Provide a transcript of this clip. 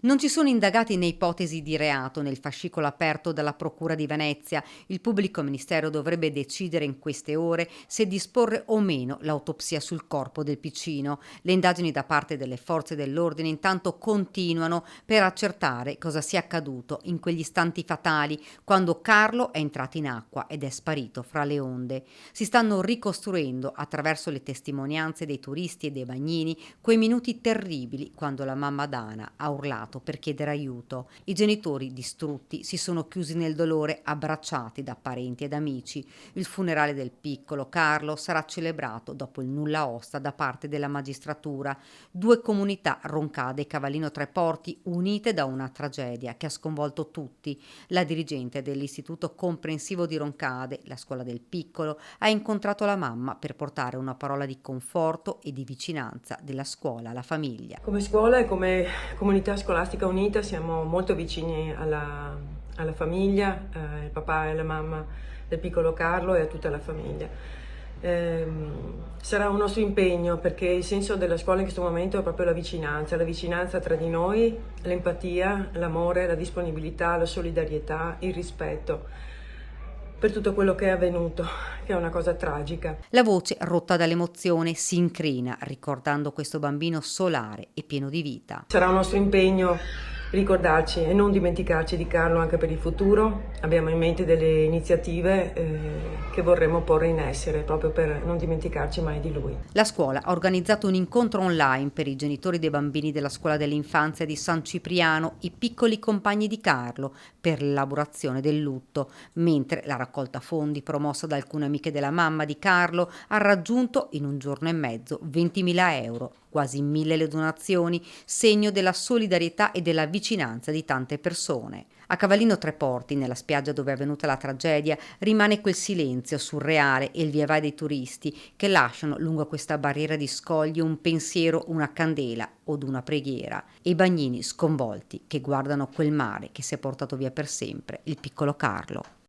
Non ci sono indagati né ipotesi di reato nel fascicolo aperto dalla Procura di Venezia. Il pubblico ministero dovrebbe decidere in queste ore se disporre o meno l'autopsia sul corpo del piccino. Le indagini da parte delle forze dell'ordine intanto continuano per accertare cosa sia accaduto in quegli istanti fatali quando Carlo è entrato in acqua ed è sparito fra le onde. Si stanno ricostruendo attraverso le testimonianze dei turisti e dei bagnini quei minuti terribili quando la mamma Dana ha urlato per chiedere aiuto. I genitori distrutti si sono chiusi nel dolore, abbracciati da parenti ed amici. Il funerale del piccolo Carlo sarà celebrato dopo il nulla osta da parte della magistratura. Due comunità, Roncade e Cavallino Tre Porti, unite da una tragedia che ha sconvolto tutti. La dirigente dell'Istituto Comprensivo di Roncade, la scuola del piccolo, ha incontrato la mamma per portare una parola di conforto e di vicinanza della scuola alla famiglia. Come scuola e come comunità scolastica unita siamo molto vicini alla famiglia, al papà e alla mamma del piccolo Carlo e a tutta la famiglia. Sarà un nostro impegno perché il senso della scuola in questo momento è proprio la vicinanza tra di noi, l'empatia, l'amore, la disponibilità, la solidarietà, il rispetto per tutto quello che è avvenuto, che è una cosa tragica. La voce, rotta dall'emozione, si incrina ricordando questo bambino solare e pieno di vita. Sarà un nostro impegno ricordarci e non dimenticarci di Carlo anche per il futuro. Abbiamo in mente delle iniziative che vorremmo porre in essere proprio per non dimenticarci mai di lui. La scuola ha organizzato un incontro online per i genitori dei bambini della scuola dell'infanzia di San Cipriano, i piccoli compagni di Carlo, per l'elaborazione del lutto, mentre la raccolta fondi promossa da alcune amiche della mamma di Carlo ha raggiunto in un giorno e mezzo 20.000 euro, quasi 1.000 le donazioni, segno della solidarietà e della vicinanza di tante persone. A Cavallino Tre Porti, nella spiaggia dove è avvenuta la tragedia, rimane quel silenzio surreale e il via vai dei turisti che lasciano lungo questa barriera di scogli un pensiero, una candela o una preghiera, e i bagnini sconvolti che guardano quel mare che si è portato via per sempre il piccolo Carlo.